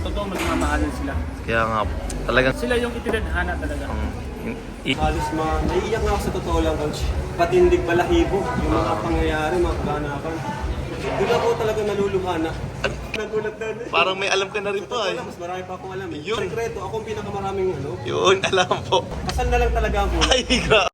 totoo magmamahalan sila. Kaya nga po, talagang Sila yung itinadhana talaga. Halos naiiyak nga ako sa totoo lang, coach. Patindig balahibo, yung mga pangyayari, mga kaganapan. Doon ako talaga naluluhana. Nagulat na rin. parang may alam ka na rin po ay. Mas marami pa akong alam eh. Yun. Sekreto, ako ang pinakamaraming Yun, alam po. Kasal na lang talaga ang kulang. Ay, grabe.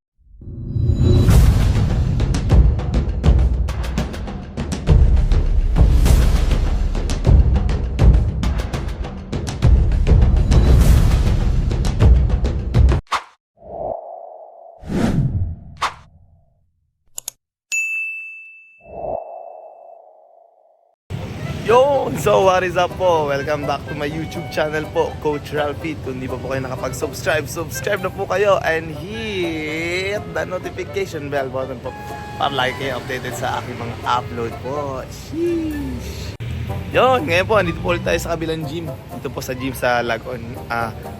Yo! So what is up po? Welcome back to my YouTube channel po, Coach Ralphie. Kung di pa po kayo nakapag-subscribe, subscribe na po kayo and hit the notification bell button po para lagi kayo updated sa aking mga upload po. Sheesh! Yun, ngayon po, andito po ulit tayo sa kabilang gym. Dito po sa gym sa Lagon.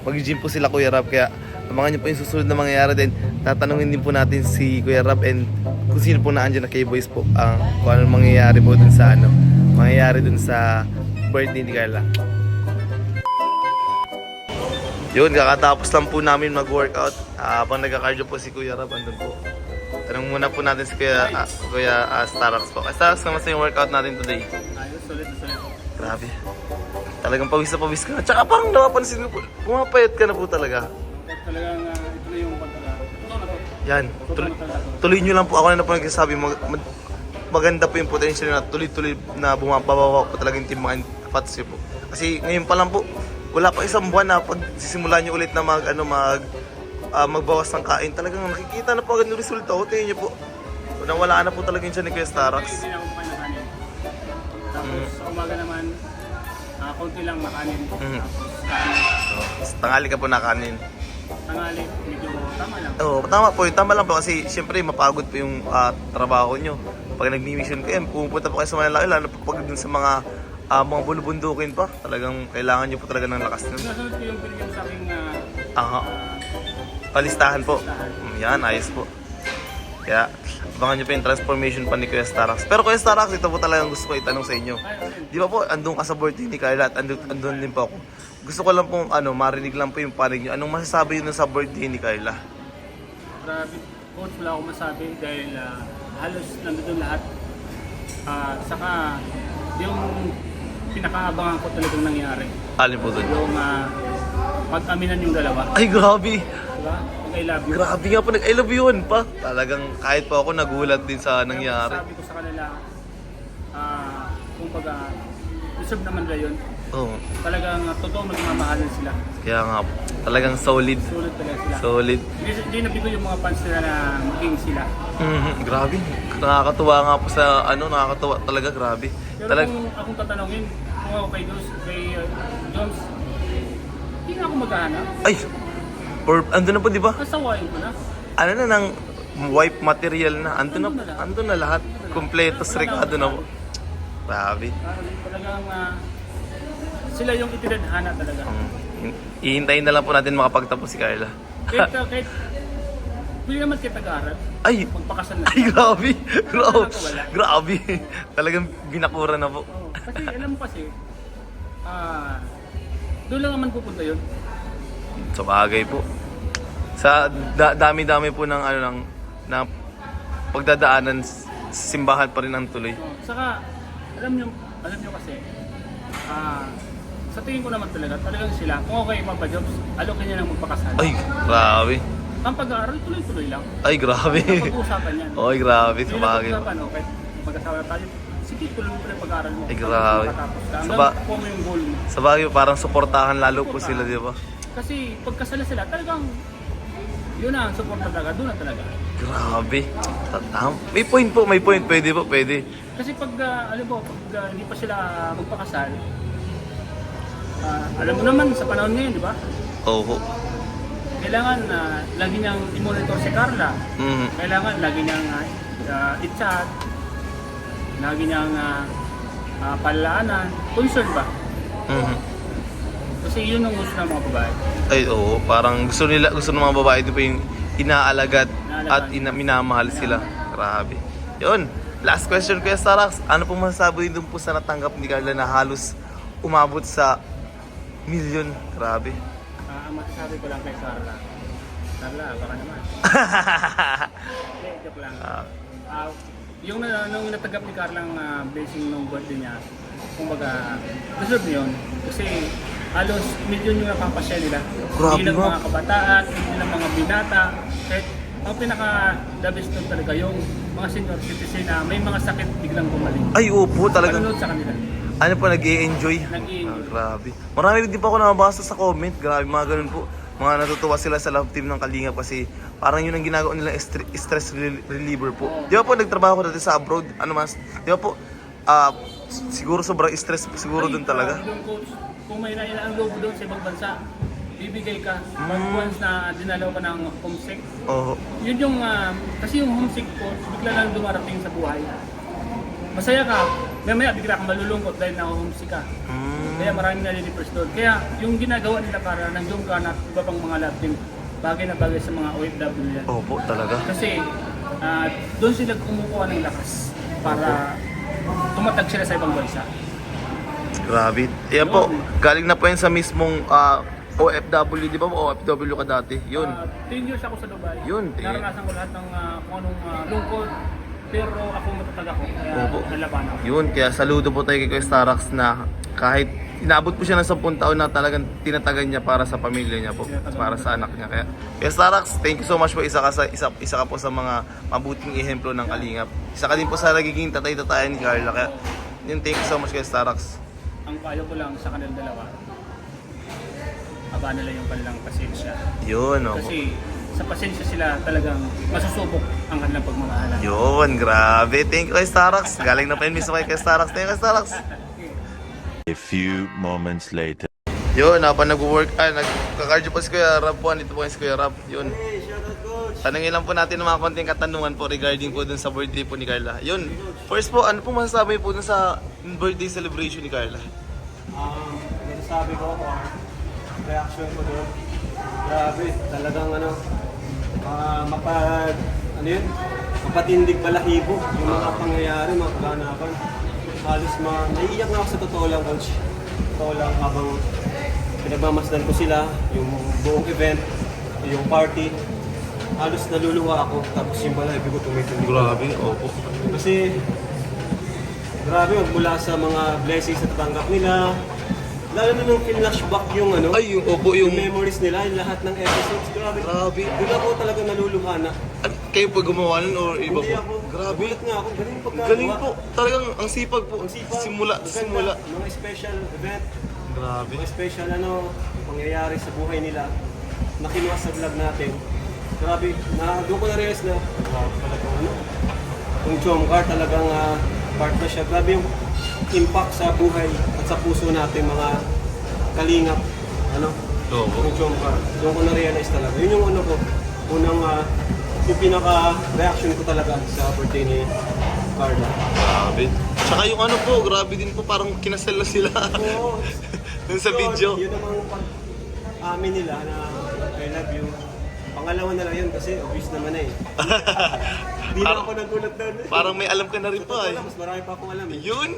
Mag-gym po sila Kuya Rab, kaya abangan nyo po yung susunod na mangyayari din. Tatanungin din po natin si Kuya Rab and kung sino po naandyan na K-Boys po, kung ano mangyayari po dun sa mangyayari dun sa birthday ni Carla. Yun, kakatapos lang po namin mag-workout. Habang nagka-cardio po si Kuya Rab, andun po. Tanong muna po natin si Kuya Starax po. Starax, kamusta yung workout natin today? Ayos, solid na solid. Grabe. Talagang pawis na pawis ka. Tsaka parang napapansin ko po, pumapayat ka na po talaga. Talagang ito na yung pantala. Totoo na to. Yan, tuloy nyo lang po. Ako na po nagsasabi, maganda po yung potential na tuloy-tuloy na bumababawa po talagang timbang fats nyo po. Kasi ngayon pa lang po, wala pa isang buwan na pag sisimulan nyo ulit na magbawas ng kain, talagang nakikita na po agad yung resulta. O, tingin nyo po. Wala na po talaga yung siya ni Kuya Starax. Hindi na ako kumain ng kanin. Tapos sa umaga naman, konti lang makanin. Tapos kanin. So, tangali ka po na kanin. Tangali, medyo tama lang. Oo, tama po yun. Tama lang po kasi siyempre mapagod po yung trabaho nyo. Pag nag-mission kayo, pupunta po kayo sa Manila, lalo po pag dun sa mga bulubundukin pa. Talagang kailangan nyo po talaga ng lakas nun. Sinasunod ko yung binigyan sa aking Palistahan po. listahan. Yan, ayos po. Kaya, abangan nyo po yung transformation pa ni Kuya Starax. Pero Kuya Starax, ito po talagang gusto ko itanong sa inyo. Di ba po, andun ka sa birthday ni Carla at andun din po ako. Gusto ko lang po, marinig lang po yung panig nyo. Anong masasabi yun sa birthday ni Carla? Grabe, coach, wala akong masabi dahil halos nandun lahat. Saka yung pinakaabangan ko talagang nangyari. Alin po dun? Yung pag-aminan yung dalawa. Ay, grabe! Diba? Pag I love you. Grabe nga po, nag-I love you yun pa. Talagang kahit po ako nagulat din sa nangyari. Sabi ko sa kanila, kumbaga, deserve naman nila yun. Oo, Talagang totoo magmamahalan sila. kaya nga po. Talagang solid. Sulit talaga sila. Solid. Hindi nabigo yung mga fans nila na maging sila. Grabe. Nakakatuwa nga po sa nakakatuwa talaga, grabe. Pero kung akong tatanungin, kung ako kay Jones, hindi na ako maghahanap. Ay! Ando na po, di ba? Kasawain ko na. Ano na ng wipe material na. Ando na lahat. Kompleto, srikado na po. Grabe. Talagang sila yung itinadhana talaga. Ihintayin na lang po natin makapagtapos si Carla. Kahit hindi naman kita nag-aaral, Ay! magpakasal na. Ay, grabe! Grabe! Wala. Grabe! Talagang binakura na po. Oo. Kasi alam mo kasi, doon lang naman pupunta yun. Sa bagay po. Sa dami-dami po ng na pagdadaanan, simbahan pa rin ang tuloy. Saka, alam nyo kasi, sa tingin ko naman talagang sila, kung okay mapajobs, alokin niya lang magpakasal. Ay, grabe. Ang pag-aaral, tuloy-tuloy lang. Ay, grabe. Pag-uusapan yan. Ay, grabe. Sa Hindi bagay. na pag-usapan, okay? Mag-asawa tayo, sige, tuloy mo pa yung pag-aaral mo. Ay, grabe. Makatapos ka. Sa Hanggang kuha mo yung goal mo. Sa bagay, parang suportahan lalo po sila, di ba? Kasi pagkasala sila, talagang yun na ang support talaga, doon na talaga. Grabe. May point po, may point. Pwede po, pwede. Kasi pag, alam mo, pag hindi pa sila magpakasal, alam mo naman sa panahon ngayon, di ba? Oo. Kailangan lagi niyang i-monitor si Carla. Kailangan lagi niyang i-chat, lagi niyang palalaanan. Concern ba? Kasi yun ang gusto ng mga babae. Ay, oo. Parang gusto ng mga babae ito po yung inaalagat at minamahal sila. Grabe. Yun. Last question, Kuya Starax. Ano po masasabi doon po sa natanggap ni Carla na halos umabot sa Million, grabe. Ang masasabi ko lang kay Carla, baka naman. Hindi, joke lang. Yung nung natanggap ni Carla ang blessing nung birthday niya, kumbaga, deserve niya yun. Kasi halos milyon yung napapasya nila. Grabe Hindi lang nga. mga kabataan, hindi lang mga binata. Kahit ang pinaka-the best nun talaga yung mga senior citizen na may mga sakit biglang gumaling. Ay, opo, talagang. Panunod sa kanila. Ano po, nag-i-enjoy? Nag-i-enjoy. Grabe. Marami din pa ako nabasa sa comment. Grabe, mga ganun po. Mga natutuwa sila sa love team ng Kalingap kasi parang yun ang ginagawa nilang stress reliever po. Di ba po, nagtrabaho ko dati sa abroad. Ano mas, di ba po, siguro sobrang stress po siguro dun talaga. Yung coach, kung may nailaan loob doon sa ibang bansa, bibigay ka. But once na dinalaw ka ng homesick, Oo. yun yung, kasi yung homesick coach, bigla lang dumarating sa buhay. Masaya ka, mamaya bigla kang malulungkot dahil na-homesick ka. Kaya maraming nalilipers doon. Kaya yung ginagawa nila para nandiyon ka na iba pang mga love team, bagay na bagay sa mga OFW yan. Opo, talaga. Kasi doon sila kumukuha ng lakas para tumatag sila sa ibang bansa. Grabe. Yan po, galing na po yan sa mismong OFW, di ba po? OFW ka dati. Yun. 10 years ako sa Dubai. Yun, Naranasan ko lahat ng kung anong lungkot. Pero ako matatag ako. Kaya Opo. nalabanan ko. Yun, kaya saludo po tayo kay Kuya Starax na kahit inabot po siya ng 10 taon na talagang tinatagan niya para sa pamilya niya po, para sa anak niya. Kaya Kuya Starax, thank you so much po. Isa ka po sa mga mabuting ehemplo ng Kalingap. Isa ka din po sa nagiging tatay-tatayan ni Carla. Kaya yun, thank you so much Kuya Starax. Ang payo ko lang sa kanilang dalawa, aba nila yung kanilang pasensya. Yun, opo. Kasi sa pasensya sila talagang masusubok ang kanilang pagmamahalan. Yun, grabe. Thank you kay Starax. Galing na pa yun mismo kay Starax. Thank you kay Starax. A few moments later. Yun, nag-work, nagka-cardio pa si Kuya Rab po. Andito po si Kuya Rab. Yun. Hey, shoutout coach! Tanungin lang po natin ng mga konting katanungan po regarding po dun sa birthday po ni Carla. Yun. First po, ano po masasabi po dun sa birthday celebration ni Carla? Nasasabi ko, reaction ko doon. Grabe, talagang mapatindig balahibo yung mga pangyayari, mga kaganapan. Halos naiiyak nga ako sa totoo lang, coach. Totoo lang, habang pinagmamasdan ko sila, yung buong event, yung party, halos naluluwa ako, tapos yung balahibo ko tumitindig. Opo. Kasi, grabe, mula sa mga blessings na tatanggap nila, lalo na nung flashback yung Ay, yung opo, yung yung... memories nila, yung lahat ng episodes, grabe. Grabe. Doon ako talaga naluluha na. Kayo po gumawa nun or iba Hindi po? ako, Grabe. gulat nga ako, galing pagkagawa. Galing po. Talagang ang sipag po. Ang sipag, Simula. maganda. Mga special event, Grabe. mga special pangyayari sa buhay nila, na kinuha sa vlog natin. Grabe, doon ko na-realize na, talagang yung Chomcar talagang part na siya. Grabe yung impact sa buhay at sa puso natin mga Kalingap. Opo. Yung Chomcar. Doon ko na-realize talaga. Yun yung yung pinaka-reaction ko talaga sa birthday ni Carla. Grabe. Tsaka yung grabe din po, parang kinasal na sila. Oo. Dun sa video. Yun namang pag-amin nila na I love you. Pangalawa na lang yun kasi obvious naman eh. Hindi na ako nagulat doon. Parang may alam ka na rin pa Totoo eh. lang, mas marami pa akong alam eh. Yun!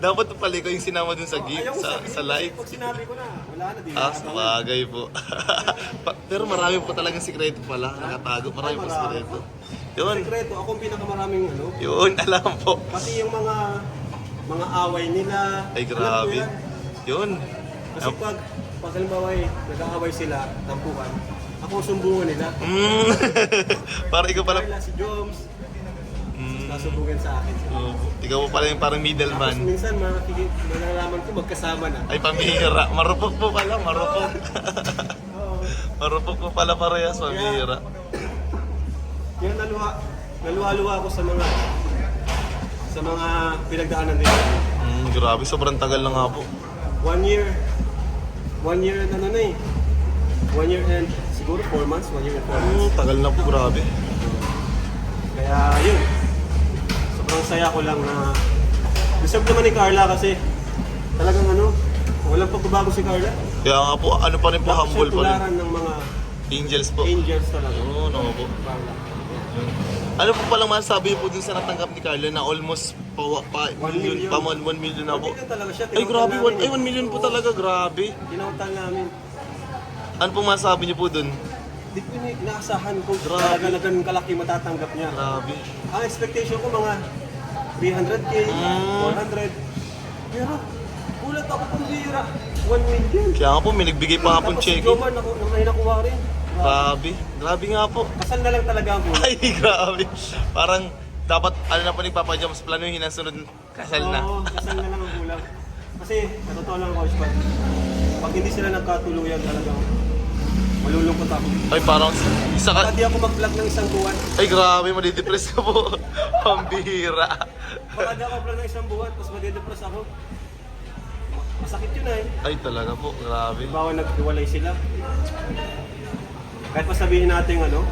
Dapat pa pala ikaw yung sinama dun sa gift, Ayaw ko sa sabihin, live. Pag sinabi ko na, wala na din. Sabagay po. Pero marami po talagang sikreto pala, nakatago. Marami po sikreto. Yun. Sekreto, ako ang pinakamaraming Yun, alam po. pati yung mga away nila. Ay, alam ko grabe. yan. Yun. Kasi pag halimbawa nag-aaway sila, tampukan, ako ang sumbungan nila. Para ikaw pala. Carla, si Joms, nasubugan sa akin. Ikaw po pala yung parang Tapos middleman. minsan malalaman ko magkasama na. Ay, pamihira. Marupok po pala, marupok. Oo. Marupok po pala parehas, pamihira. Kaya naluha-luha ako sa mga pinagdaanan nila. Grabe, sobrang tagal na nga po. 1 year and 1 year and siguro 4 months, 1 year and 4 months. Tagal na po, grabe. Kaya yun, sobrang saya ko lang na deserve naman ni Carla kasi talagang walang pagbabago si Carla. Kaya nga po, ano pa rin po, humble pa rin. Tularan ng mga Angels po. angels talaga. Oo, no po. Carla. Ano po palang masasabi po dun sa natanggap ni Carla na almost million, pa 1 million na po. Hindi talaga siya. Ay, grabe, tinawag namin. 1 million po talaga, grabe. Tinawag namin. Ano pong masabi niyo po dun? Di ko inaasahan kung Grabe. talaga na ganun kalaki matatanggap niya. Grabe. Ang expectation ko mga 300k, 400. Pero, ulat ako kung bira. 1 million. Kaya nga po, may nagbigay pa nga pong Tapos si check. Joman, ako may nakuha rin. Grabe. Grabe nga po. Kasal na lang talaga ang Ay, grabe. Parang dapat, ano na po nagpapajams, planuhin ang sunod kasal na. Oo, kasal na lang ang kulang. Kasi, sa totoo lang, Coach, pag hindi sila nagkatuluyan talaga, malulungkot ako. Ay, parang isa ka... Baka di ako mag-vlog ng isang buwan. Ay, grabe, madidepress ka po. Pambihira. Baka di ako mag-vlog ng isang buwan, tapos madidepress ako. Masakit yun eh. Ay, talaga po. Grabe. Bawa naghiwalay sila. Kahit pa sabihin natin ano,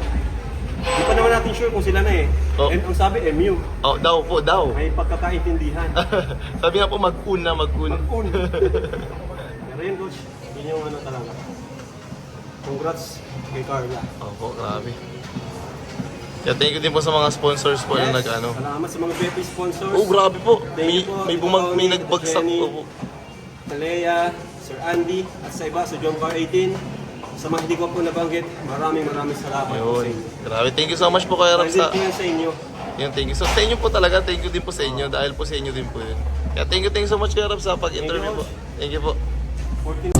di pa naman natin sure kung sila na eh. Oh. And ang sabi, MU. Oh, daw po, daw. May pagkakaintindihan. Sabi nga po, mag-un na, mag-un. Mag-un. Pero yun, Coach, yun yung ano talaga. Congrats kay Carla. Opo, grabe. Kaya thank you din po sa mga sponsors po na nag-ano. Salamat sa mga BP sponsors. Oh, grabe po. Thank you po, May Tito may Tony, nagbagsak Jenny, po. Talea, Sir Andy, at sa iba, sa John Car 18. Sa mga hindi ko po nabanggit, maraming salamat po sa Ayun. inyo. Grabe, thank you so much po Kuya Ram Dahil sa... din yan sa inyo. Yun, thank you. So, sa inyo po talaga, thank you din po sa inyo. Dahil po sa inyo din po yun. Kaya thank you so much Kuya Ram sa pag-interview po. Thank you po. 14